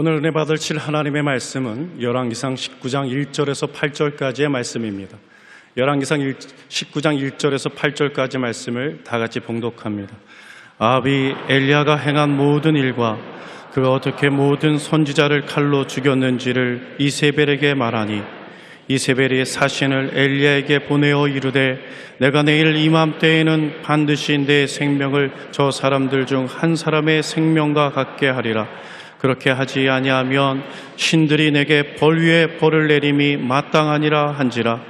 오늘 은혜 받으실 하나님의 말씀은 열왕기상 19장 1절에서 8절까지의 말씀입니다. 열왕기상 19장 1절에서 8절까지 말씀을 다 같이 봉독합니다. 아합이 엘리야가 행한 모든 일과 그가 어떻게 모든 선지자를 칼로 죽였는지를 이세벨에게 말하니 이세벨이 사신을 엘리야에게 보내어 이르되 내가 내일 이맘때에는 반드시 내 생명을 저 사람들 중 한 사람의 생명과 같게 하리라. 그렇게 하지 아니하면 신들이 내게 벌 위에 벌을 내림이 마땅하니라 한지라.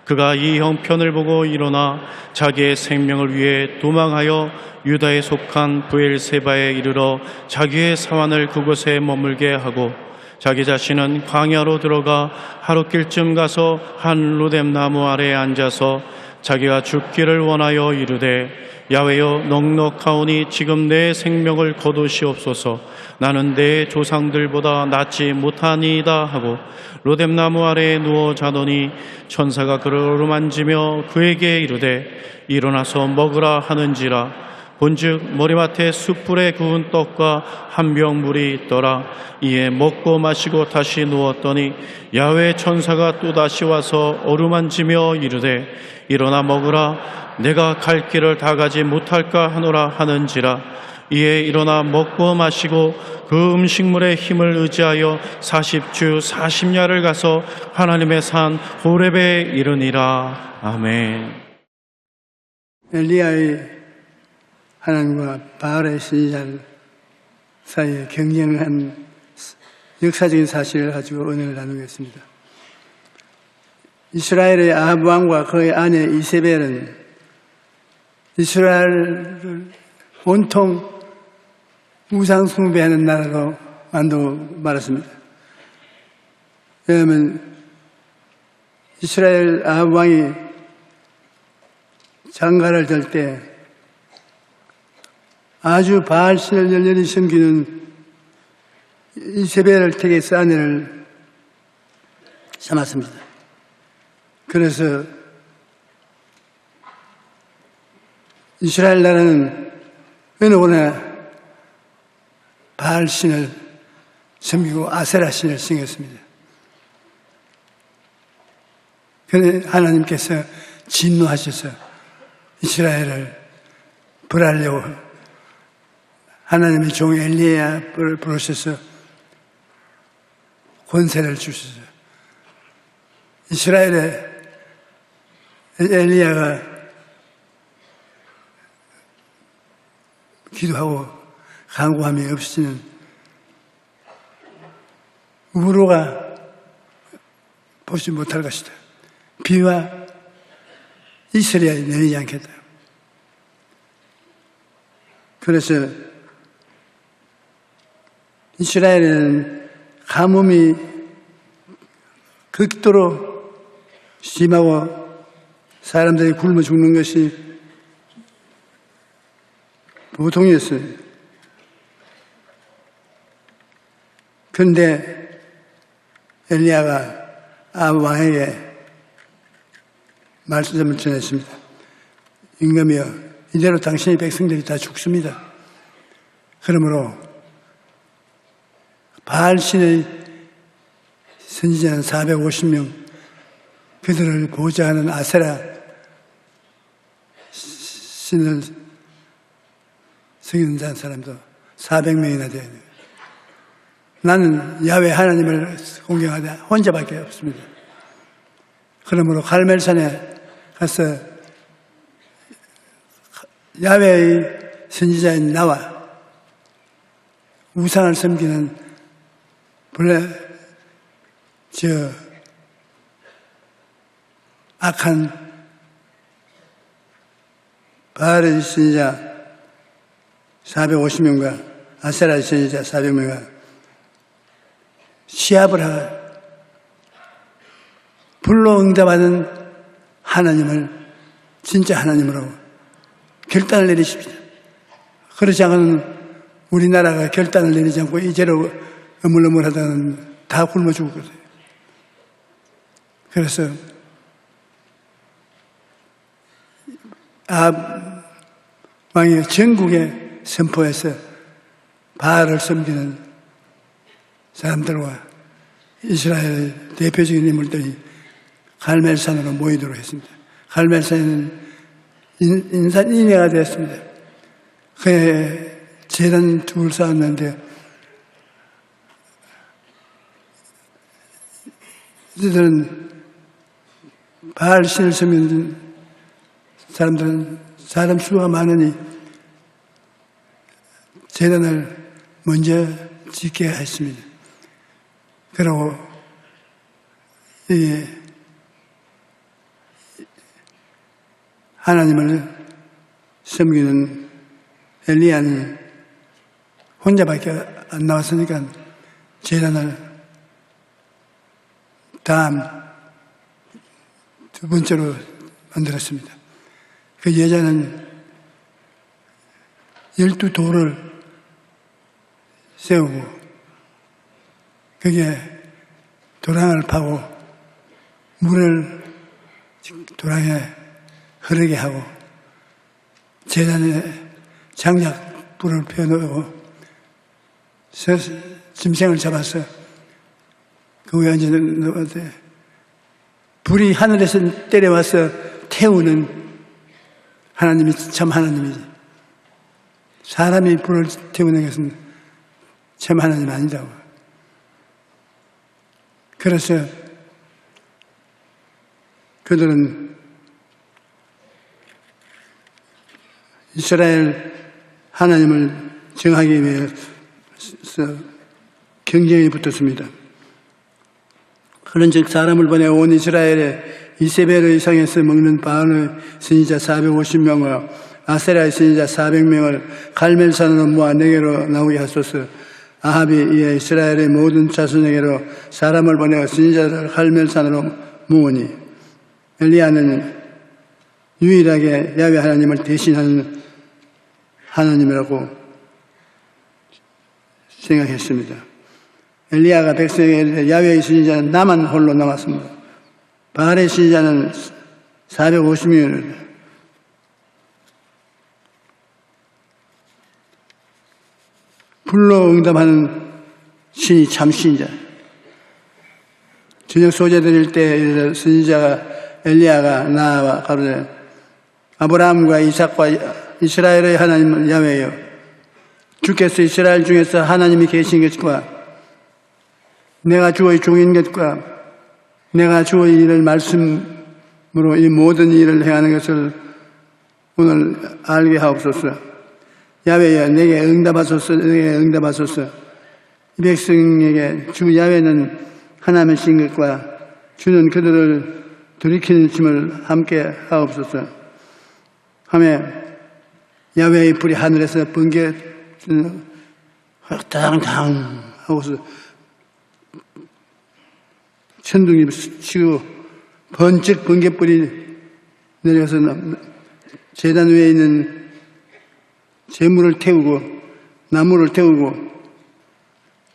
그가 이 형편을 보고 일어나 자기의 생명을 위해 도망하여 유다에 속한 브엘세바에 이르러 자기의 사환을 그곳에 머물게 하고 자기 자신은 광야로 들어가 하룻길쯤 가서 한 로뎀나무 아래에 앉아서 자기가 죽기를 원하여 이르되 야훼여 넉넉하오니 지금 내 생명을 거두시옵소서. 나는 내 조상들보다 낫지 못하니이다 하고 로뎀나무 아래에 누워 자더니 천사가 그를 어루만지며 그에게 이르되 일어나서 먹으라 하는지라. 본즉 머리맡에 숯불에 구운 떡과 한 병 물이 있더라. 이에 먹고 마시고 다시 누웠더니 야훼 천사가 또다시 와서 어루만지며 이르되 일어나 먹으라. 내가 갈 길을 다 가지 못할까 하노라 하는지라. 이에 일어나 먹고 마시고 그 음식물의 힘을 의지하여 40주 40야를 가서 하나님의 산 호렙에 이르니라. 아멘. 엘리야의 하나님과 바알의 선지자 사이에 경쟁을 한 역사적인 사실을 가지고 은혜를 나누겠습니다. 이스라엘의 아합 왕과 그의 아내 이세벨은 이스라엘을 온통 우상 숭배하는 나라로 만들고 말았습니다. 왜냐하면 이스라엘 아합 왕이 장가를 들 때 아주 바알신을 열렬히 섬기는 이세벨을 택해서 아내를 삼았습니다. 그래서 이스라엘 나라는 어느 거나 바알신을 섬기고 아세라신을 섬겼습니다. 그런데 하나님께서 진노하셔서 이스라엘을 벌하려고 하나님의 종 엘리야를 부르셔서 권세를 주셔서 이스라엘의 엘리야가 기도하고 간구함이 없이는 우로가 보지 못할 것이다. 비와 이스라엘이 내리지 않겠다. 그래서 이스라엘에는 가뭄이 극도로 심하고 사람들이 굶어 죽는 것이 보통이었어요. 그런데 엘리야가 아합 왕에게 말씀을 전했습니다. 임금이여, 이대로 당신의 백성들이 다 죽습니다. 그러므로 바알신의 선지자는 450명, 그들을 보좌하는 아세라 신을 섬기는 사람도 400명이나 돼야 돼요. 나는 야훼 하나님을 공경하되 혼자밖에 없습니다. 그러므로 갈멜산에 가서 야훼의 선지자인 나와 우상을 섬기는 본래 악한 바알의 선지자 450명과 아세라의 선지자 400명과 시합을 하고 불로 응답하는 하나님을 진짜 하나님으로 결단을 내리십시다. 그렇지 않으면 우리나라가 결단을 내리지 않고 이제로 어물어물하다는 다 굶어 죽었거든요. 그래서 아합 왕이 전국에 선포해서 바알을 섬기는 사람들과 이스라엘 대표적인 인물들이 갈멜산으로 모이도록 했습니다. 갈멜산은 인산인해가 되었습니다. 그에 제단 둘 쌓았는데 이들은 바알 신을 섬기는 사람들은 사람 수가 많으니 제단을 먼저 짓게 했습니다. 그리고 이게 하나님을 섬기는 엘리야는 혼자밖에 안 나왔으니까 제단을 다음 두 번째로 만들었습니다. 그 여자는 12돌을 세우고 거기에 도랑을 파고 물을 도랑에 흐르게 하고 제단에 장작불을 펴놓고 짐승을 잡아서 그 위에 앉아놓는데 불이 하늘에서 때려와서 태우는 하나님이 참 하나님이지. 사람이 불을 태우는 것은 참 하나님 아니다고. 그래서 그들은 이스라엘 하나님을 정하기 위해서 경쟁에 붙었습니다. 그런즉 사람을 보내 온 이스라엘에 이세벨의 성에서 먹는 바알의 선지자 450명과 아세라의 선지자 400명을 갈멜산으로 모아 내게로 나오게 하소서. 아합이 이에 이스라엘의 모든 자손에게로 사람을 보내어 선지자를 갈멜산으로 모으니 엘리야는 유일하게 야훼 하나님을 대신하는 하나님이라고 생각했습니다. 엘리야가 백성에게 야훼의 선지자는 나만 홀로 남았습니다. 바알의 선지자는 450명을 불로 응답하는 신이 참 신자. 저녁 소재 드릴 때 선지자가 엘리야가 나와 가로되 아브라함과 이삭과 이스라엘의 하나님 야훼여 주께서 이스라엘 중에서 하나님이 계신 것과 내가 주의 종인 것과 내가 주의 일을 말씀으로 이 모든 일을 행하는 것을 오늘 알게 하옵소서. 야훼여 내게 응답하소서. 내게 응답하소서. 이 백성에게 주 야훼는 하나님이신 것과 주는 그들을 돌이키는 힘을 함께 하옵소서 하며 야훼의 불이 하늘에서 번개 당당 하고서 천둥이 치고 번쩍 번개불이 내려서 제단 위에 있는 재물을 태우고 나무를 태우고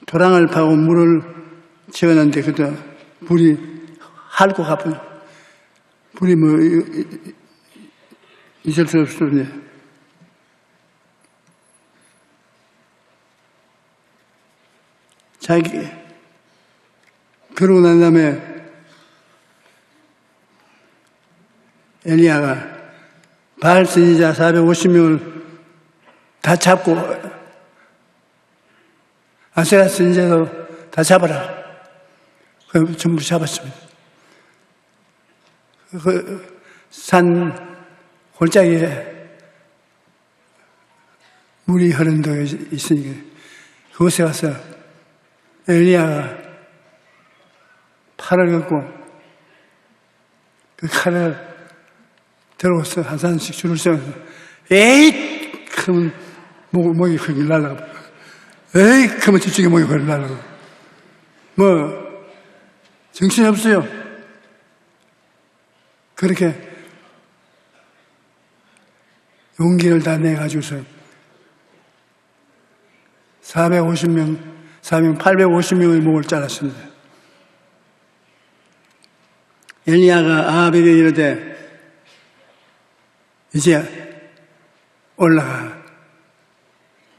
도랑을 파고 물을 채워놨는데 그때 불이 핥고 가버려. 불이 뭐 있을 수 없었네. 자기 그러고 난 다음에 엘리야가 바알 선지자 450명을 다 잡고 아세라 선지자도 다 잡아라. 그 전부 잡았습니다. 그 산 골짜기에 물이 흐르는 데가 있으니까 그곳에 가서 엘리야가 팔을 걷고 그 칼을 들고서 한 사람씩 줄을 세워서 에잇! 그러면 목이 거기 날아가. 에잇! 그러면 저쪽에 목이 거기 날아가. 뭐 정신이 없어요. 그렇게 용기를 다 내가지고서 850명의 목을 잘랐습니다. 엘리야가 아합에게 이르되 이제 올라가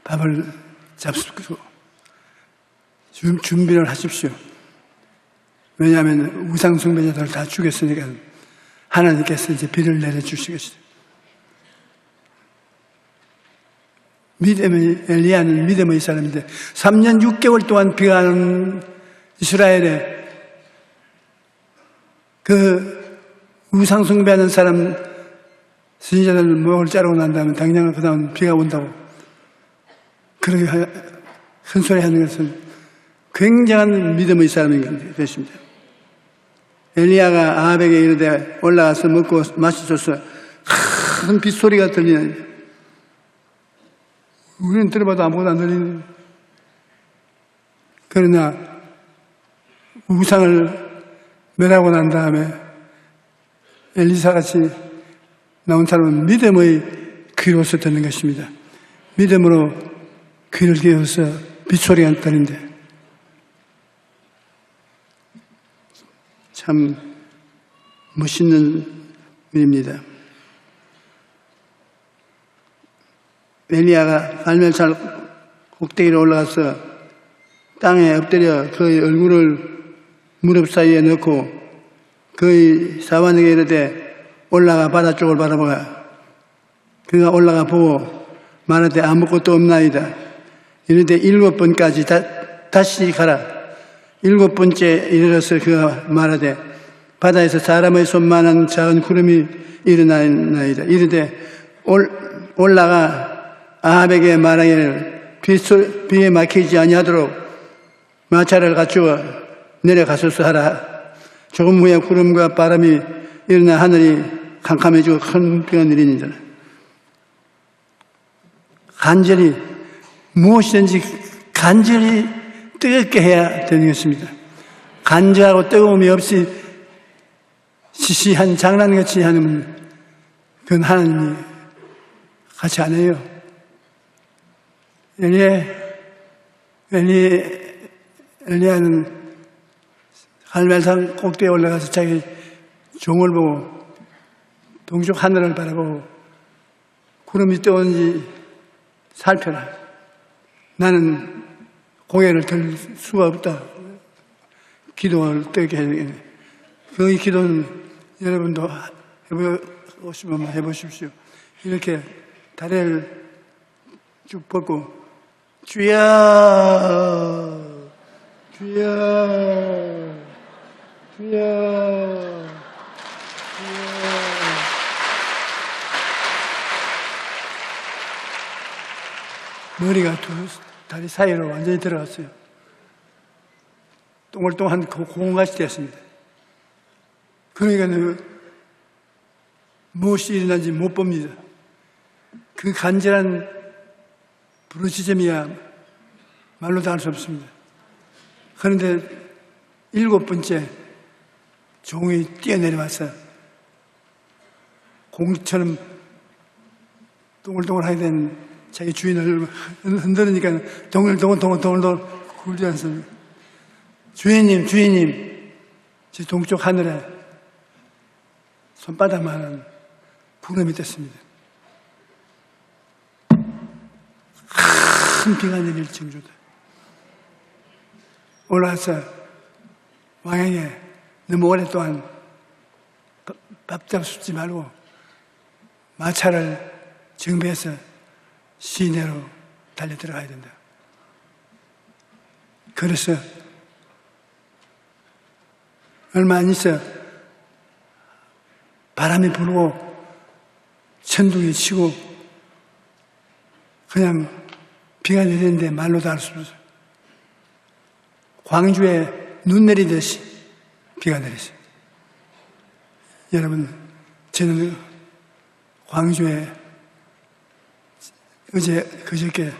밥을 잡수고 준비를 하십시오. 왜냐하면 우상숭배자들 다 죽였으니까 하나님께서 이제 비를 내려주시겠어요. 엘리야는 믿음의 사람인데 3년 6개월 동안 비가 오는 이스라엘에 그 우상숭배하는 사람 선지자들 목을 자르고 난 다음에 당장 그 다음 비가 온다고 그렇게 큰 소리 하는 것은 굉장한 믿음의 사람인 것입니다. 엘리야가 아합에게 이르되 올라가서 먹고 마시소서. 큰 빗소리가 들리는. 우리는 들어봐도 아무것도 안 들리는. 그러나 우상을 멸하고 난 다음에 엘리사같이 나온 사람은 믿음의 귀로서 듣는 것입니다. 믿음으로 귀를 기울여서 빗소리가 들리는데 참 멋있는 일입니다. 엘리야가 갈멜산 꼭대기로 올라가서 땅에 엎드려 그의 얼굴을 무릎 사이에 넣고 그의 사환에게 이르되 올라가 바다 쪽을 바라보라. 그가 올라가 보고 말하되 아무것도 없나이다. 이르되 7번까지 다시 가라. 7번째 이르러서 그가 말하되 바다에서 사람의 손만한 작은 구름이 일어나나이다. 이르되 올라가 아합에게 말하기를 비에 막히지 아니하도록 마차를 갖추어 내려가소서 하라. 조금 후에 구름과 바람이 일어나 하늘이 캄캄해지고 큰 비가 내리니라. 간절히 무엇이든지 간절히 뜨겁게 해야 되는 것입니다. 간절하고 뜨거움이 없이 시시한 장난같이 하는 그건 하나님이 같이 안 해요. 엘리야는 갈멜산 꼭대기에 올라가서 자기 종을 보고 동쪽 하늘을 바라보고 구름이 떠오는지 살펴라. 나는 고개를 들 수가 없다. 기도를 뜨게 해야 되겠네. 그 기도는 여러분도 해보시면 해보십시오. 이렇게 다리를 쭉 뻗고 주여 주여 주여 머리가 두 다리 사이로 완전히 들어갔어요. 동글동글한 공같이 되었습니다. 그러니까 무엇이 일어난지 못 봅니다. 그 간절한 부르짖음이야 말로도 할 수 없습니다. 그런데 7번째 종이 뛰어내려와서 공처럼 동글동글하게 된 자기 주인을 흔들으니까 동글동글 굴지 않습니다. 주인님 제 동쪽 하늘에 손바닥만한 구름이 떴습니다. 큰 비가 내릴 정도다. 올라와서 왕에게 너무 오랫동안 밥 잡수지 말고 마차를 정비해서 시내로 달려 들어가야 된다. 그래서 얼마 안 있어 바람이 불고 천둥이 치고 그냥 비가 내리는데 말로도 할 수 없어요. 광주에 눈 내리듯이 비가 내렸어요. 여러분, 저는 광주에 그저께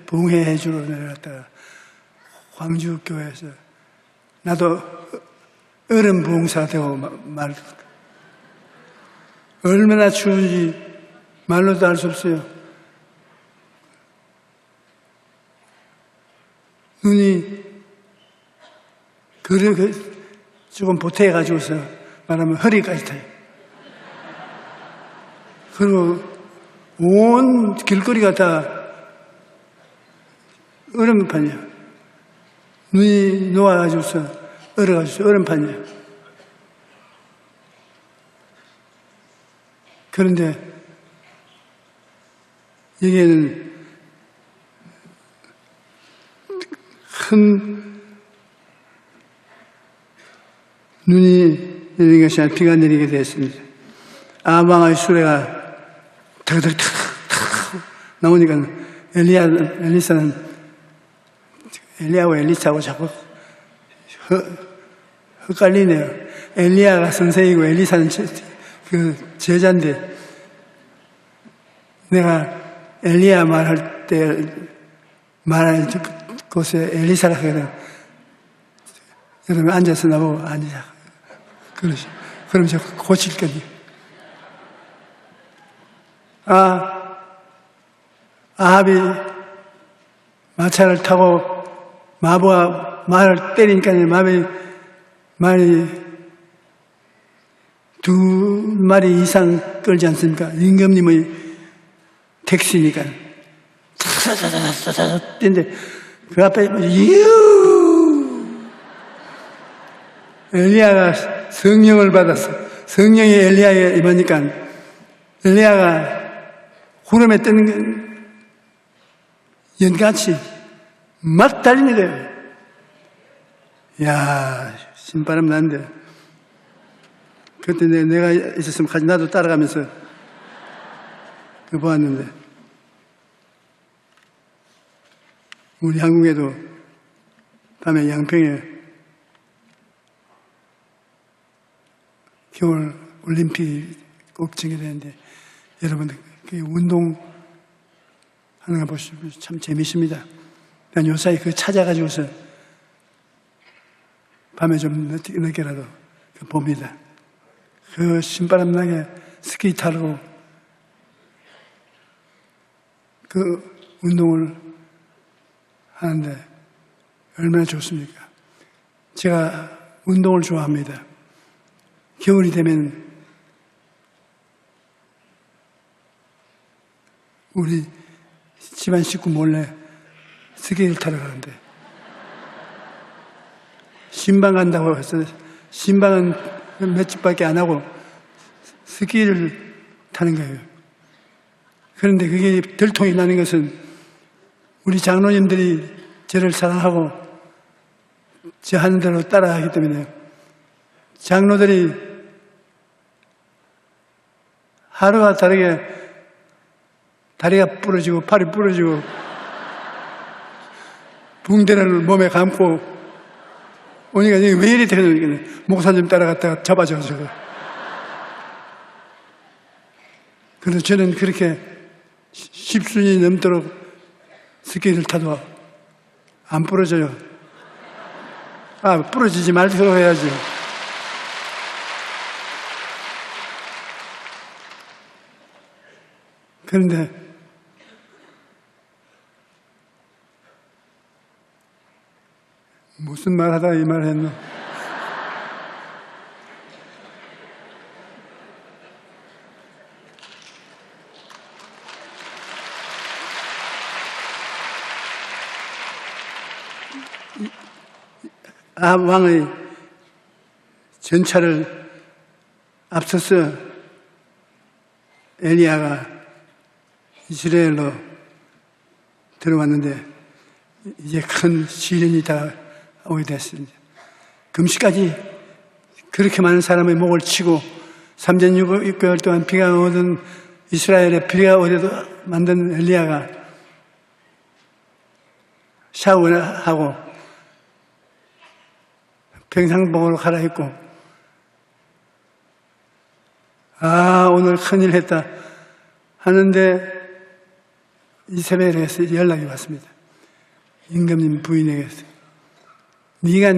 봉해해 주러 내려갔다가 광주 교회에서 나도 얼음 봉사 되고 얼마나 추운지 말로도 알 수 없어요. 눈이 조금 보태가지고서 말하면 허리까지 타요. 그리고 온 길거리가 다 얼음판이야. 눈이 녹아가지고서 얼어가지고 얼음판이야. 그런데 여기에는 큰 눈이 내리는 것이 아니라 비가 내리게 되었습니다. 아방의 수레가 탁탁탁 나오니까 엘리야하고 엘리사하고 자꾸 헷갈리네요. 엘리야가 선생이고 엘리사는 그 제자인데, 내가 엘리야 말할 때 말할 곳에 엘리사라 하거든. 여러분 앉아서 나보고 앉으자. 그럼 저 고칠 거니. 아합이 마차를 타고 마부가 말을 때리니까 말이 2마리 이상 끌지 않습니까? 임금님의 택시니까. 근데 그 앞에 엘리야가 성령을 받았어. 성령이 엘리야에 임하니까 엘리야가 구름에 뜨는 연같이 막 달리는 거예요. 이야, 신바람 나는데. 그때 내가 있었으면 같이 나도 따라가면서 그 보았는데, 우리 한국에도 밤에 양평에 겨울 올림픽이 꼭 전개되는데, 여러분들 그 운동하는 거 보시면 참 재밌습니다. 난 요사이 그거 찾아가지고서 밤에 좀 늦게라도 봅니다. 그 신바람 나게 스키 타고 그 운동을 하는데 얼마나 좋습니까? 제가 운동을 좋아합니다. 겨울이 되면 우리 집안 식구 몰래 스키를 타러 가는데, 신방 간다고 해서 신방은 몇 집밖에 안 하고 스키를 타는 거예요. 그런데 그게 들통이 나는 것은 우리 장로님들이 저를 사랑하고 저 하는 대로 따라하기 때문에, 장로들이 하루가 다르게 다리가 부러지고 팔이 부러지고 붕대를 몸에 감고 오니까 왜 이리 되는 목사님 따라갔다가 잡아줘서. 그래서 저는 그렇게 10순이 넘도록 스키를 타도 안 부러져요. 부러지지 말도록 해야지. 그런데 무슨 말 하다가 이 말을 했노? 아합 왕의 전차를 앞서서 엘리야가 이스라엘로 들어왔는데, 이제 큰 시련이 다 오게 됐습니다. 금시까지 그렇게 많은 사람의 목을 치고 3년 6개월 동안 비가 오던 이스라엘에 비가 오려도 만든 엘리야가 샤워를 하고 평상복으로 갈아입고, 오늘 큰일 했다 하는데 이세벨에서 연락이 왔습니다. 임금님 부인에게서, 네가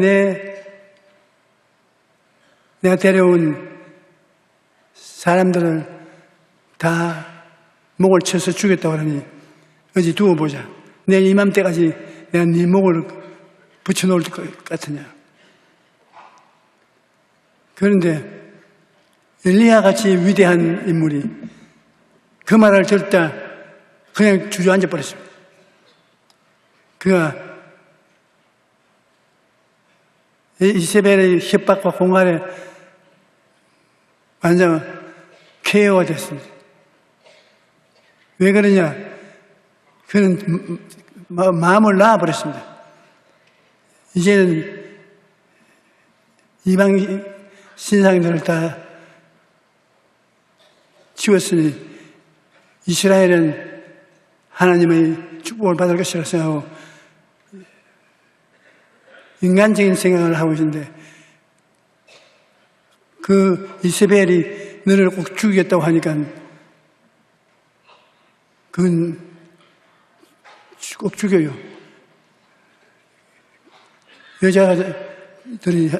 내가 데려온 사람들을 다 목을 쳐서 죽였다고 그러니 어디 두고 보자. 내일 이맘때까지 내가 네 목을 붙여놓을 것 같으냐. 그런데 엘리야 같이 위대한 인물이 그 말을 듣다 그냥 주저앉아 버렸습니다. 그가 이세벨의 협박과 공갈에 완전 KO가 됐습니다. 왜 그러냐? 그는 마음을 놔버렸습니다. 이제는 이방 신상들을 다 치웠으니 이스라엘은 하나님의 축복을 받을 것이라고 생각하고 인간적인 생각을 하고 있는데 그 이세벨이 너를 꼭 죽이겠다고 하니까 그건 꼭 죽여요. 여자들이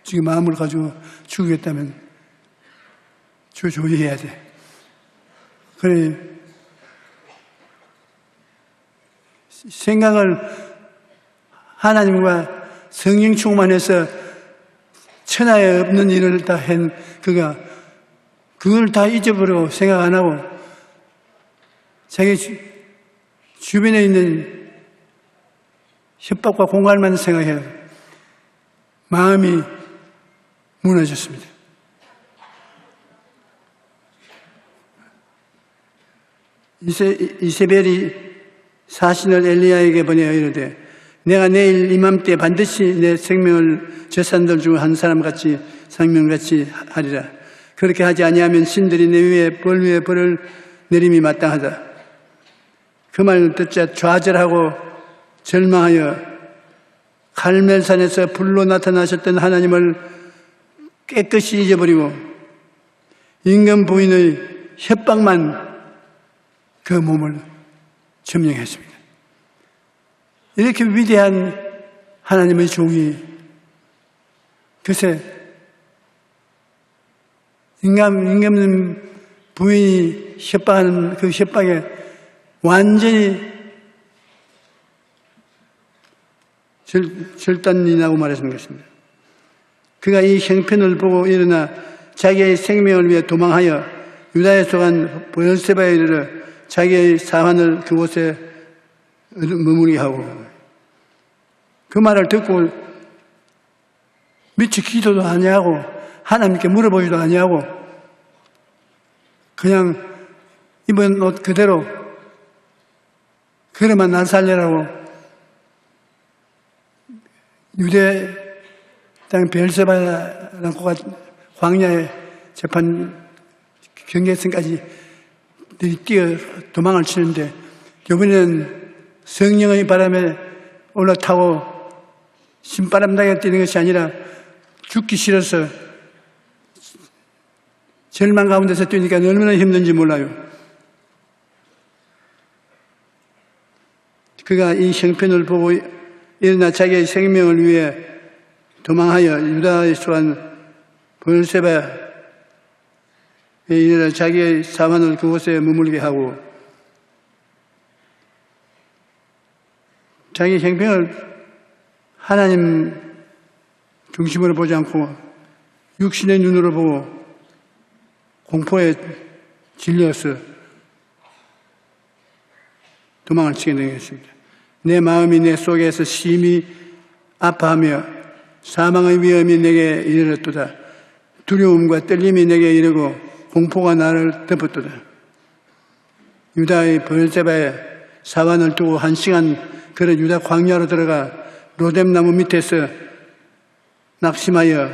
지금 마음을 가지고 죽이겠다면 조리해야 돼. 그래 생각을 하나님과 성령 충만해서 천하에 없는 일을 다 한 그가 그걸 다 잊어버리고 생각 안 하고 자기 주변에 있는 협박과 공갈만 생각해요. 마음이 무너졌습니다. 이세벨이 사신을 엘리야에게 보내어 이르되 내가 내일 이맘때 반드시 내 생명을 제산들 중 한 사람같이 생명같이 하리라. 그렇게 하지 아니하면 신들이 내 위에 벌을 내림이 마땅하다. 그 말을 듣자 좌절하고 절망하여 갈멜산에서 불로 나타나셨던 하나님을 깨끗이 잊어버리고 임금 부인의 협박만 그 몸을 점령했습니다. 이렇게 위대한 하나님의 종이 글쎄 임금 부인이 협박하는 그 협박에 완전히 절단이 나고 말했던 것입니다. 그가 이 형편을 보고 일어나 자기의 생명을 위해 도망하여 유다에 속한 브엘세바에 이르러 자기의 사환을 그곳에 머무르게 하고 그 말을 듣고 미처 기도도 아니하고 하나님께 물어보지도 아니하고 그냥 입은 옷 그대로 그래만 날 살려라고 유대 땅 베엘세바라는 광야의 재판 경계선까지 뛰어 도망을 치는데 이번에는 성령의 바람에 올라타고 신바람나게 뛰는 것이 아니라 죽기 싫어서 절망 가운데서 뛰니까 얼마나 힘든지 몰라요. 그가 이 형편을 보고 일어나 자기의 생명을 위해 도망하여 유다에 속한 브엘세바에 이르러 자기의 사환을 그곳에 머물게 하고 자기 형편을 하나님 중심으로 보지 않고 육신의 눈으로 보고 공포에 질려서 도망을 치게 된 것입니다. 내 마음이 내 속에서 심히 아파하며 사망의 위험이 내게 이르렀도다. 두려움과 떨림이 내게 이르고 공포가 나를 덮었도다. 유다의 브엘세바에 사환을 두고 1시간 그래 유다 광야로 들어가 로뎀나무 밑에서 낙심하여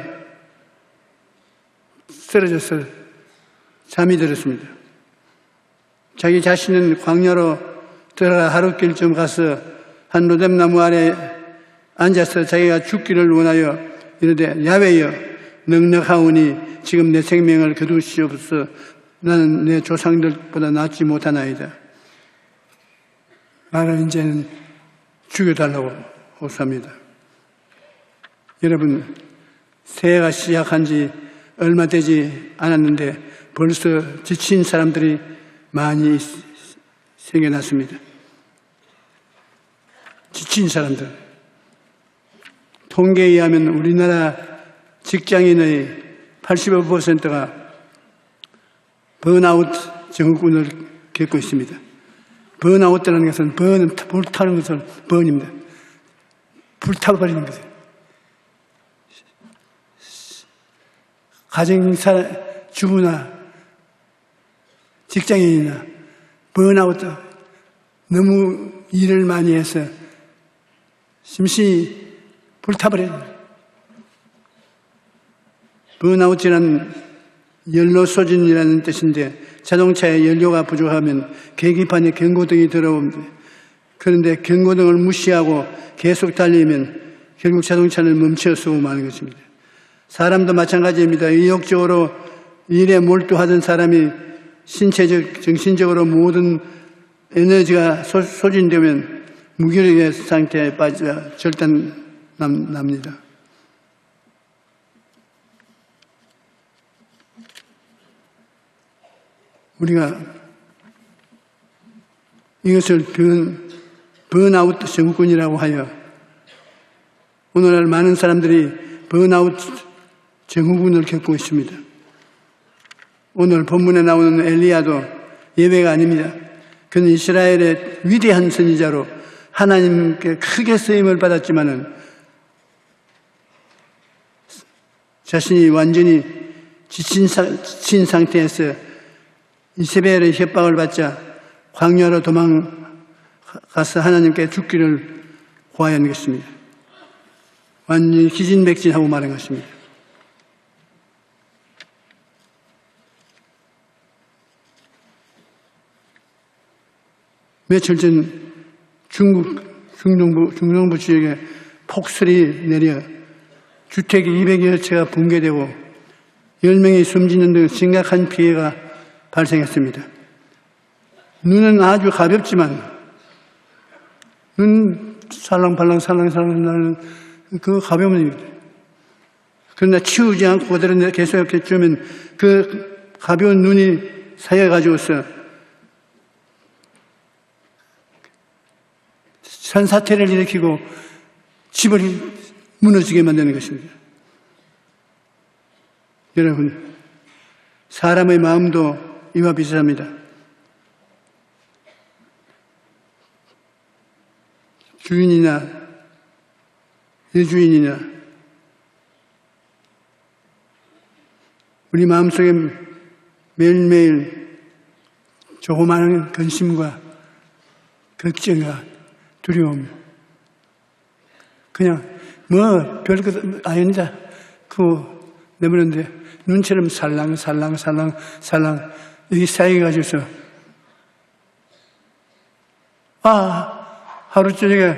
쓰러져서 잠이 들었습니다. 자기 자신은 광야로 들어가 하루길쯤 가서 한 로뎀나무 아래 앉아서 자기가 죽기를 원하여 이르되 야훼여 넉넉하오니 지금 내 생명을 거두시옵소서. 나는 내 조상들보다 낫지 못하나이다. 나를 이제는 죽여달라고 호소합니다. 여러분, 새해가 시작한 지 얼마 되지 않았는데 벌써 지친 사람들이 많이 생겨났습니다. 지친 사람들. 통계에 의하면 우리나라 직장인의 85%가 번아웃 증후군을 겪고 있습니다. 번아웃이라는 것은 번은 불타는 것을 번입니다. 불타버리는 것을. 주부나 직장인이나 번아웃, 너무 일을 많이 해서 심신이 불타버려요. 번아웃이라는 연료소진이라는 뜻인데 자동차에 연료가 부족하면 계기판에 경고등이 들어옵니다. 그런데 경고등을 무시하고 계속 달리면 결국 자동차는 멈춰서고 마는 것입니다. 사람도 마찬가지입니다. 의욕적으로 일에 몰두하던 사람이 신체적, 정신적으로 모든 에너지가 소진되면 무기력의 상태에 빠져 절단납니다. 우리가 이것을 번아웃 증후군이라고 하여 오늘날 많은 사람들이 번아웃 증후군을 겪고 있습니다. 오늘 본문에 나오는 엘리야도 예외가 아닙니다. 그는 이스라엘의 위대한 선지자로 하나님께 크게 쓰임을 받았지만은 자신이 완전히 지친 상태에서 이세벨의 협박을 받자 광야로 도망가서 하나님께 죽기를 구하는 것입니다. 완전히 기진맥진하고 마는 것입니다. 며칠 전 중국 중동부 지역에 폭설이 내려 주택이 200여 채가 붕괴되고 10명이 숨지는 등 심각한 피해가 발생했습니다. 눈은 아주 가볍지만 눈 살랑팔랑 나는 그 가벼운 일입니다. 그러나 치우지 않고 그대로 계속 이렇게 주면 그 가벼운 눈이 쌓여가지고서 산사태를 일으키고 집을 무너지게 만드는 것입니다. 여러분, 사람의 마음도 이와 비슷합니다. 주인이나 여주인이나 우리 마음속에 매일매일 조그마한 근심과 걱정과 두려움, 그냥 뭐 별것 아니다 그거 내버렸는데 눈처럼 살랑 여기 쌓여가지고서 하루 저녁에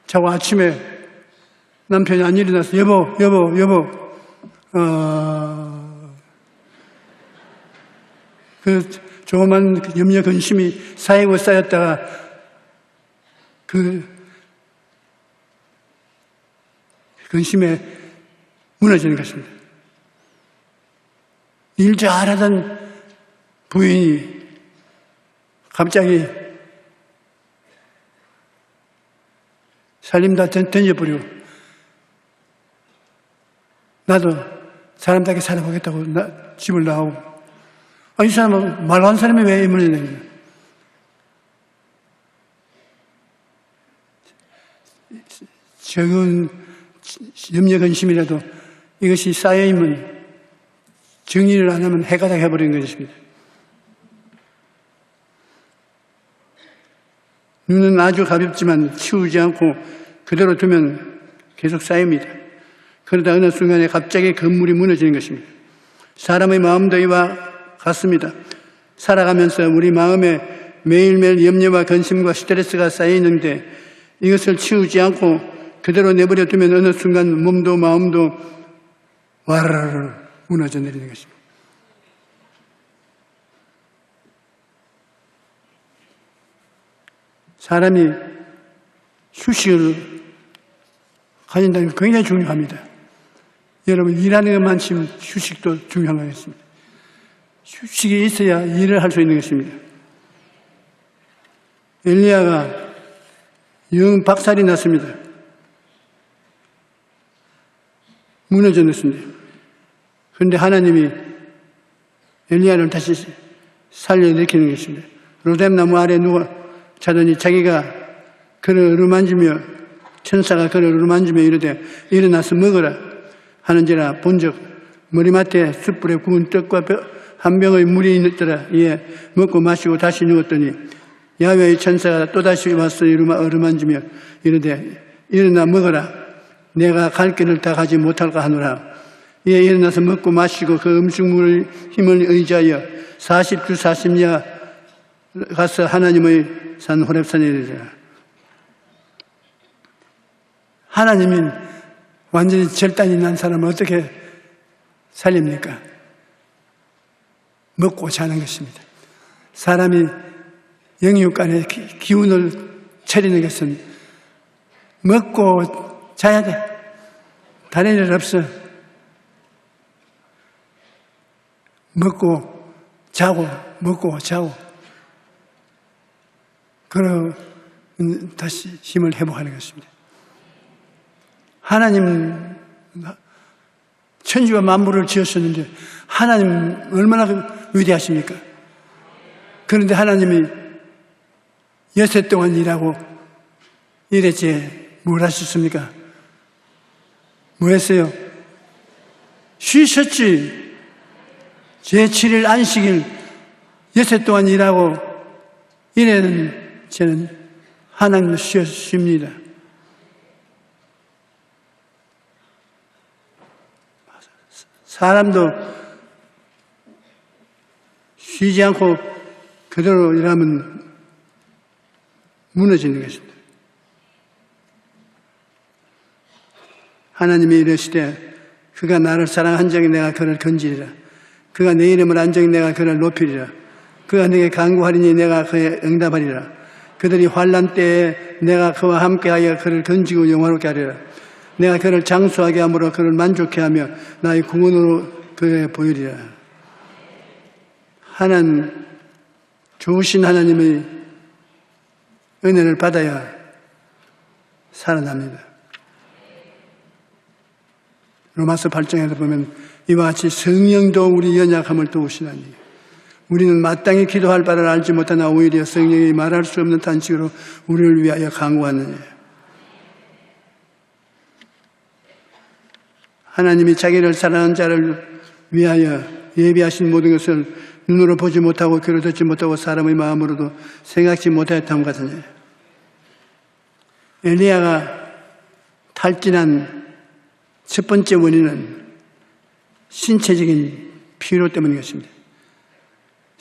자고 아침에 남편이 안 일어나서 여보 그 조그만 염려 근심이 쌓이고 쌓였다가 그 근심에 무너지는 것입니다. 일 잘하던 부인이 갑자기 살림 다 던져버리고 나도 사람답게 살아보겠다고 집을 나오고 이 사람은 말로 한 사람이 왜 임을 내냐. 적은 염려 근심이라도 이것이 쌓여있으면 정리를 안 하면 해가 다 해버리는 것입니다. 눈은 아주 가볍지만 치우지 않고 그대로 두면 계속 쌓입니다. 그러다 어느 순간에 갑자기 건물이 무너지는 것입니다. 사람의 마음도 이와 같습니다. 살아가면서 우리 마음에 매일매일 염려와 근심과 스트레스가 쌓이는데 이것을 치우지 않고 그대로 내버려 두면 어느 순간 몸도 마음도 와르르 무너져 내리는 것입니다. 사람이 휴식을 가진다는 게 굉장히 중요합니다. 여러분, 일하는 것만큼 휴식도 중요한 것입니다. 휴식이 있어야 일을 할 수 있는 것입니다. 엘리야가 영 박살이 났습니다. 무너졌습니다. 그런데 하나님이 엘리야를 다시 살려내키는 것입니다. 로뎀나무 아래 누워 자더니 자기가 그를 어루만지며 천사가 그를 어루만지며 이르되 일어나서 먹으라 하는지라 본즉 머리맡에 숯불에 구운 떡과 한 병의 물이 있더라. 이에 먹고 마시고 다시 누웠더니 야훼의 천사가 또다시 와서 어루만지며 이르되 일어나 먹어라. 내가 갈 길을 다 가지 못할까 하노라. 이에 일어나서 먹고 마시고 그 음식물의 힘을 의지하여 40주 40야 가서 하나님의 산 호렙산에 이르더라. 하나님이 완전히 절단이 난 사람을 어떻게 살립니까? 먹고 자는 것입니다. 사람이 영육간의 기운을 차리는 것은 먹고 자야 돼. 다른 일 없어. 먹고 자고 먹고 자고 그러 다시 힘을 회복하는 것입니다. 하나님 천지와 만물을 지으셨는데 하나님 얼마나 위대하십니까? 그런데 하나님이 여섯 동안 일하고 이랬지 뭘 하셨습니까? 뭐 했어요? 쉬셨지. 제7일 안식일 여섯 동안 일하고 이래는 저는 하나님 쉬었습니다. 사람도 쉬지 않고 그대로 일하면 무너지는 것입니다. 하나님이 이르시되 그가 나를 사랑한 적이 내가 그를 건지리라. 그가 내 이름을 안 적이 내가 그를 높이리라. 그가 내게 간구하리니 내가 그에 응답하리라. 그들이 환난 때에 내가 그와 함께하여 그를 건지고 영화롭게 하리라. 내가 그를 장수하게 함으로 그를 만족해 하며 나의 구원으로 그에 보이리라. 하나님, 좋으신 하나님의 은혜를 받아야 살아납니다. 로마서 8장에서 보면 이와 같이 성령도 우리 연약함을 도우시나니 우리는 마땅히 기도할 바를 알지 못하나 오히려 성령이 말할 수 없는 탄식으로 우리를 위하여 간구하느니 하나님이 자기를 사랑하는 자를 위하여 예비하신 모든 것을 눈으로 보지 못하고 귀로 듣지 못하고 사람의 마음으로도 생각지 못하였다는 같으니 엘리야가 탈진한 첫 번째 원인은 신체적인 피로 때문인 것입니다.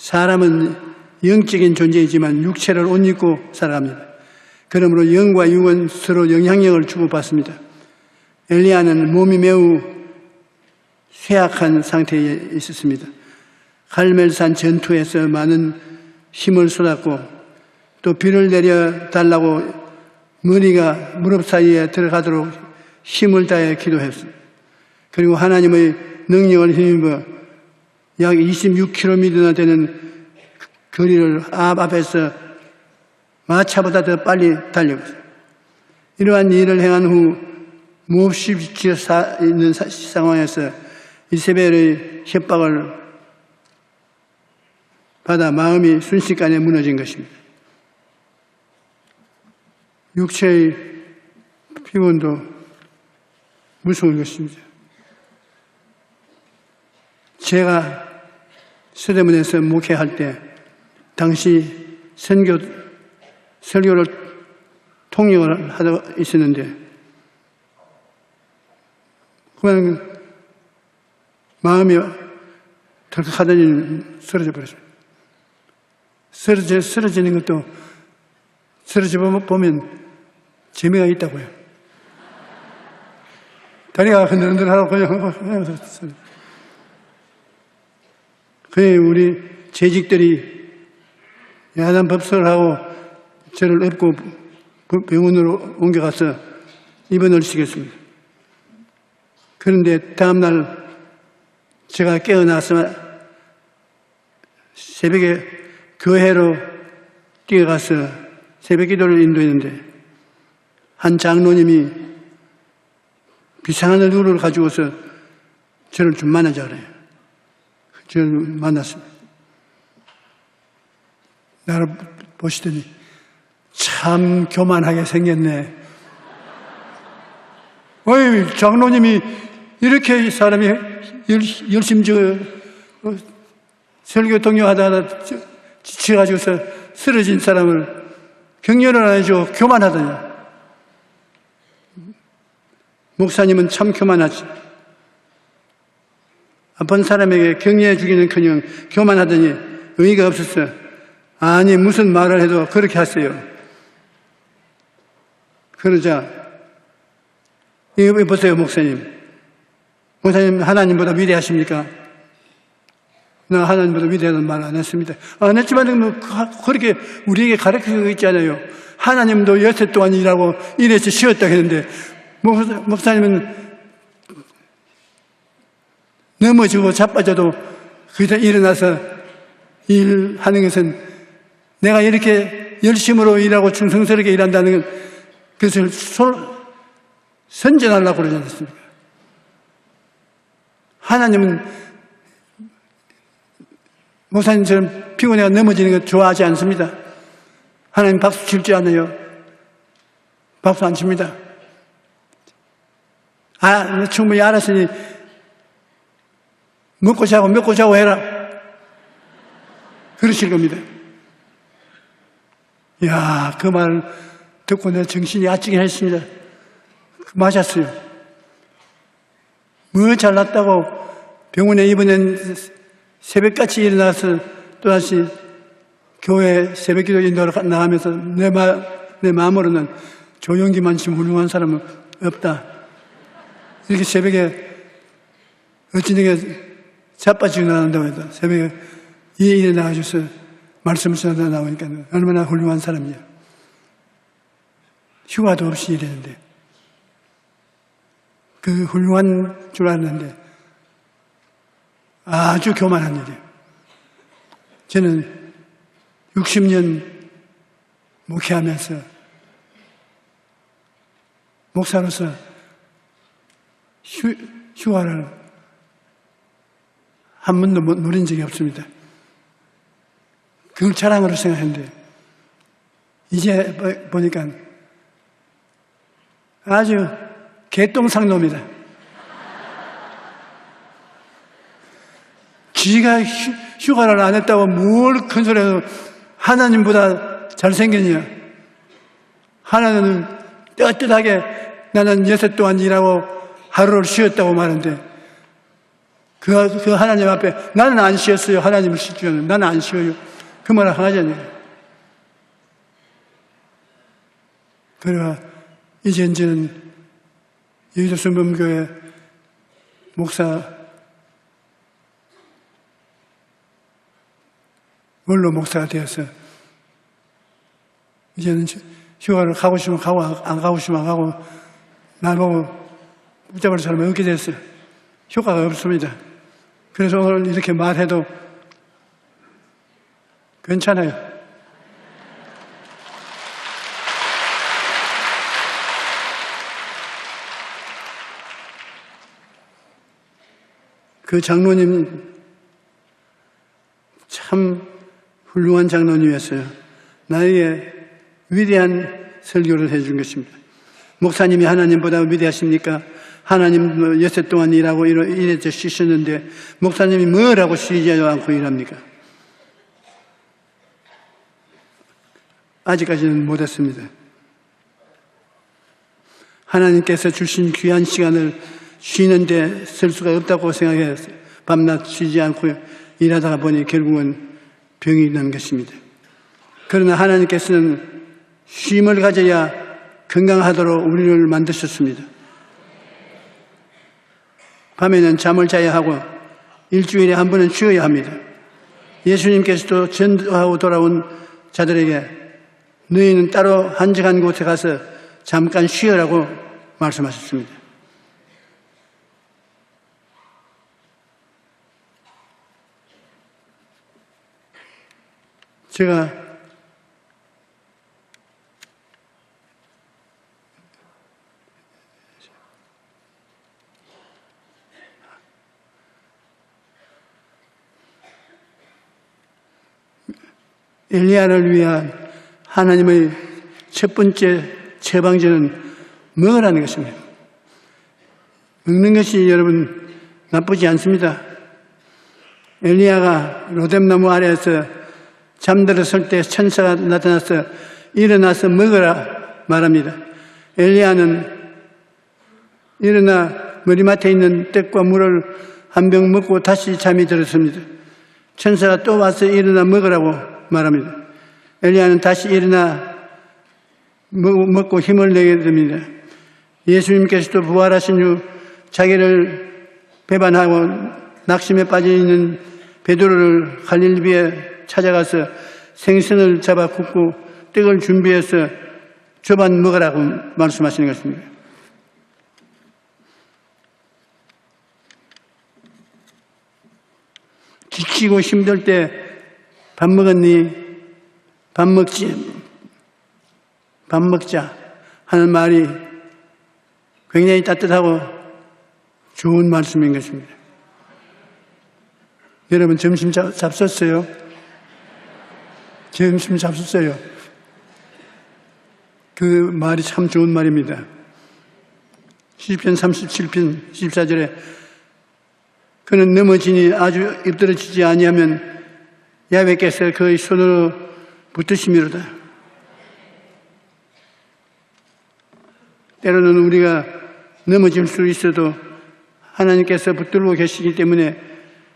사람은 영적인 존재이지만 육체를 옷 입고 살아갑니다. 그러므로 영과 육은 서로 영향력을 주고받습니다. 엘리야는 몸이 매우 쇠약한 상태에 있었습니다. 갈멜산 전투에서 많은 힘을 쏟았고 또 비를 내려달라고 머리가 무릎 사이에 들어가도록 힘을 다해 기도했습니다. 그리고 하나님의 능력을 힘입어 약 26km나 되는 거리를 앞에서 마차보다 더 빨리 달렸어요. 이러한 일을 행한 후 몹시 지어 있는 상황에서 이세벨의 협박을 받아 마음이 순식간에 무너진 것입니다. 육체의 피곤도 무서운 것입니다. 제가 서대문에서 목회할 때 당시 설교를 통역을 하고 있었는데 그냥 마음이 덜컥하더니 쓰러져 버렸어요. 쓰러지는 것도 쓰러져 보면 재미가 있다고요. 다리가 흔들흔들하고 그냥 그에 우리 재직들이 야단 법석을 하고 저를 업고 병원으로 옮겨가서 입원을 시켰습니다. 그런데 다음날 제가 깨어나서 새벽에 교회로 뛰어가서 새벽 기도를 인도했는데 한 장로님이 비상한 얼굴을 가지고서 저를 좀 만나자 그래요. 저를 만났습니다. 나를 보시더니 참 교만하게 생겼네. 어이, 장로님이 이렇게 사람이 열심히 설교 동료하다가 지쳐가지고서 쓰러진 사람을 격려를 안 해주고 교만하더니, 목사님은 참 교만하지. 아픈 사람에게 격려해 주기는커녕 교만하더니 의의가 없었어. 아니, 무슨 말을 해도 그렇게 하세요. 그러자, 이거 보세요, 목사님. 목사님 하나님보다 위대하십니까? 나 하나님보다 위대하다는 말 안 했습니다. 안 했지만 뭐 그렇게 우리에게 가르치고 있잖아요. 하나님도 여태 동안 일하고 이래서 쉬었다 했는데, 목사님은 넘어지고 자빠져도 거기서 일어나서 일하는 것은 내가 이렇게 열심으로 일하고 충성스럽게 일한다는 것을 선전하려고 그러지 않습니까? 하나님은 목사님처럼 피곤해가 넘어지는 거 좋아하지 않습니다. 하나님 박수 칠 줄 아네요. 박수 안 칩니다. 충분히 알았으니 먹고 자고 해라. 그러실 겁니다. 이야, 그 말 듣고 내 정신이 아찌긴 했습니다. 맞았어요. 뭐 잘났다고 병원에 입원한 새벽같이 일어나서 또다시 교회 새벽기도 인도로 나가면서 내 마음으로는 조용기만큼 훌륭한 사람은 없다. 이렇게 새벽에 어찌되게 자빠지고 나간다고 해도 새벽에 일어나가셔서 말씀을 전하다 나오니까 얼마나 훌륭한 사람이야. 휴가도 없이 일했는데 그 훌륭한 줄 알았는데 아주 교만한 일이에요. 저는 60년 목회하면서 목사로서 휴가를 한 번도 누린 적이 없습니다. 그걸 자랑으로 생각했는데 이제 보니까 아주 개똥상놈이다. 지가 휴가를 안 했다고 뭘 큰 소리 해서 하나님보다 잘생겼냐. 하나님은 떳떳하게 나는 여섯 동안 일하고 하루를 쉬었다고 말하는데 그 하나님 앞에 나는 안 쉬었어요. 하나님을 쉬지는 나는 안 쉬어요. 그 말을 하잖아요. 그래가 이제는 여의도 성범교회 목사 원로 목사가 되어서 이제는 휴가를 가고 싶으면 가고 안 가고 싶으면 안 가고 나보고 붙잡을 사람이 없게 됐어요. 효과가 없습니다. 그래서 오늘 이렇게 말해도 괜찮아요. 그 장로님 참 훌륭한 장로님이었어요. 나에게 위대한 설교를 해준 것입니다. 목사님이 하나님보다 위대하십니까? 하나님 여섯 동안 일하고 이래서 쉬셨는데 목사님이 뭐라고 쉬지 않고 일합니까? 아직까지는 못했습니다. 하나님께서 주신 귀한 시간을 쉬는데 쓸 수가 없다고 생각해서 밤낮 쉬지 않고 일하다가 보니 결국은 병이 난 것입니다. 그러나 하나님께서는 쉼을 가져야 건강하도록 우리를 만드셨습니다. 밤에는 잠을 자야 하고 일주일에 한 번은 쉬어야 합니다. 예수님께서도 전도하고 돌아온 자들에게 너희는 따로 한적한 곳에 가서 잠깐 쉬어라고 말씀하셨습니다. 제가 엘리야를 위한 하나님의 첫 번째 처방전은 먹으라는 것입니다. 먹는 것이 여러분 나쁘지 않습니다. 엘리야가 로뎀나무 아래에서 잠들었을 때 천사가 나타나서 일어나서 먹으라 말합니다. 엘리야는 일어나 머리맡에 있는 떡과 물을 한 병 먹고 다시 잠이 들었습니다. 천사가 또 와서 일어나 먹으라고 말합니다. 엘리야는 다시 일어나 먹고 힘을 내게 됩니다. 예수님께서도 부활하신 후 자기를 배반하고 낙심에 빠져 있는 베드로를 갈릴리비에 찾아가서 생선을 잡아 굽고 떡을 준비해서 조반 먹으라고 말씀하시는 것입니다. 지치고 힘들 때 밥 먹었니? 밥 먹자 하는 말이 굉장히 따뜻하고 좋은 말씀인 것입니다. 여러분 점심 잡섰어요? 점심 잡섰어요? 그 말이 참 좋은 말입니다. 시편 37편 14절에 그는 넘어지니 아주 엎드러지지 아니하면 야훼께서 그의 손으로 붙드심이로다. 때로는 우리가 넘어질 수 있어도 하나님께서 붙들고 계시기 때문에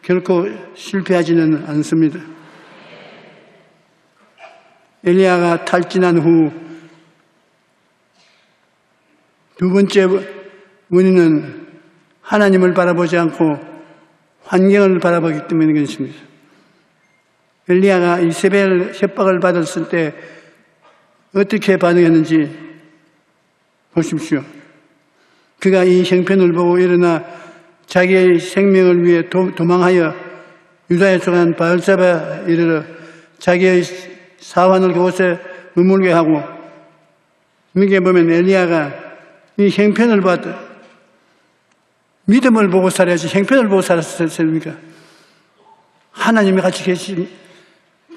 결코 실패하지는 않습니다. 엘리야가 탈진한 후 두 번째 원인은 하나님을 바라보지 않고 환경을 바라보기 때문인 것입니다. 엘리야가 이세벨 협박을 받았을 때 어떻게 반응했는지 보십시오. 그가 이 형편을 보고 일어나 자기의 생명을 위해 도망하여 유다에 속한 바알사바에 이르러 자기의 사환을 그곳에 머물게 하고, 여기에 보면 엘리야가 이 형편을 봤다. 믿음을 보고 살아야지 형편을 보고 살았습니까? 하나님이 같이 계신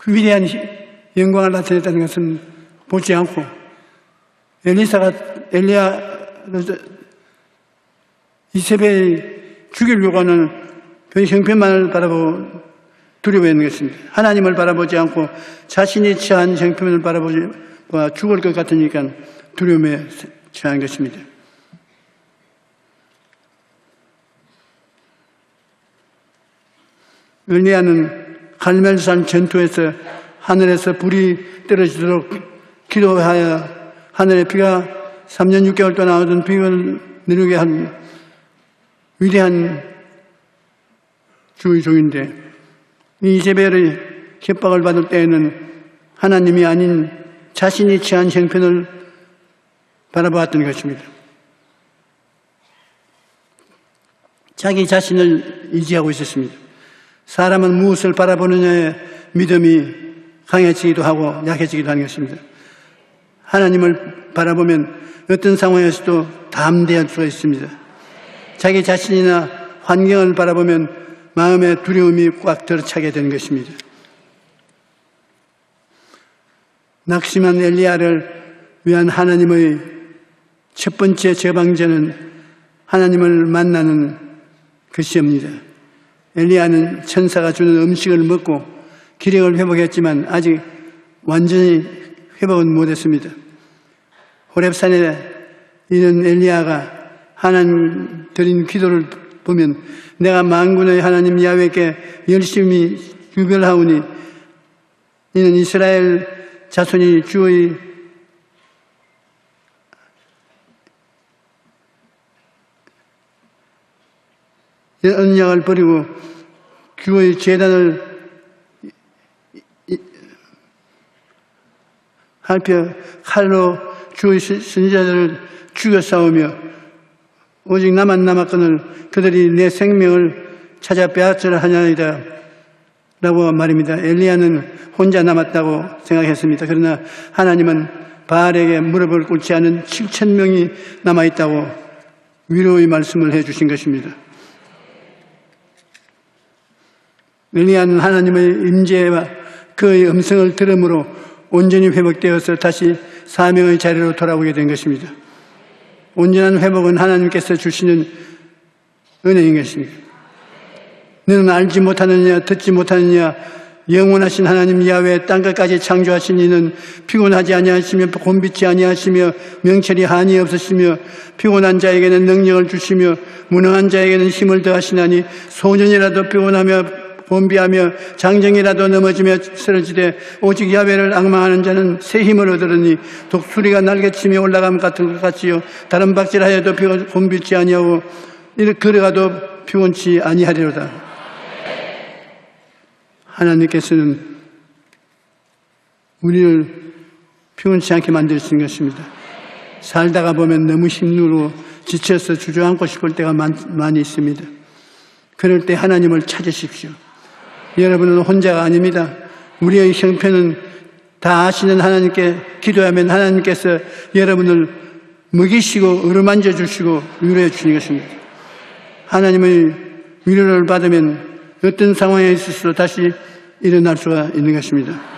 그 위대한 영광을 나타냈다는 것은 보지 않고, 엘리야를 이세벨이 죽이려고 하는 그 형편만을 바라보고 두려워하는 것입니다. 하나님을 바라보지 않고 자신이 처한 형편을 바라보지 죽을 것 같으니까 두려움에 처한 것입니다. 엘리야는 갈멜산 전투에서 하늘에서 불이 떨어지도록 기도하여 하늘에 비가 3년 6개월 동안 오던 비를 내리게 한 위대한 주의 종인데, 이세벨의 협박을 받을 때에는 하나님이 아닌 자신이 처한 형편을 바라보았던 것입니다. 자기 자신을 의지하고 있었습니다. 사람은 무엇을 바라보느냐에 믿음이 강해지기도 하고 약해지기도 하는 것입니다. 하나님을 바라보면 어떤 상황에서도 담대할 수가 있습니다. 자기 자신이나 환경을 바라보면 마음의 두려움이 꽉 들어차게 되는 것입니다. 낙심한 엘리야를 위한 하나님의 첫 번째 처방전은 하나님을 만나는 것이옵니다. 엘리야는 천사가 주는 음식을 먹고 기력을 회복했지만 아직 완전히 회복은 못했습니다. 호렙산에 있는 엘리야가 하나님 드린 기도를 보면 내가 만군의 하나님 야훼께 열심히 유별하오니 이는 이스라엘 자손이 주의 언약을 버리고 주의 제단을 할펴 칼로 주의 선지자들을 죽여 싸우며 오직 나만 남았거늘 그들이 내 생명을 찾아 빼앗으려 하냐이다 라고 말입니다. 엘리야는 혼자 남았다고 생각했습니다. 그러나 하나님은 바알에게 무릎을 꿇지 않은 7,000명이 남아있다고 위로의 말씀을 해주신 것입니다. 엘리야는 하나님의 임재와 그의 음성을 들음으로 온전히 회복되어서 다시 사명의 자리로 돌아오게 된 것입니다. 온전한 회복은 하나님께서 주시는 은혜인 것입니다. 너는 알지 못하느냐 듣지 못하느냐 영원하신 하나님 야훼 땅끝까지 창조하신 이는 피곤하지 아니하시며 곤비치 아니하시며 명철이 한이 없으시며 피곤한 자에게는 능력을 주시며 무능한 자에게는 힘을 더하시나니 소년이라도 피곤하며 곤비하며 장정이라도 넘어지며 쓰러지되 오직 야훼를 앙망하는 자는 새 힘을 얻으리니 독수리가 날개치며 올라감 같은 것 같지요 다른 박질하여도 곤비치 아니하고 이렇게 걸어가도 피곤치 아니하리로다. 하나님께서는 우리를 피곤치 않게 만드신 것입니다. 살다가 보면 너무 힘들고 지쳐서 주저앉고 싶을 때가 많이 있습니다. 그럴 때 하나님을 찾으십시오. 여러분은 혼자가 아닙니다. 우리의 형편은 다 아시는 하나님께 기도하면 하나님께서 여러분을 먹이시고 어루만져 주시고 위로해 주시는 것입니다. 하나님의 위로를 받으면 어떤 상황에 있어서 다시 일어날 수가 있는 것입니다.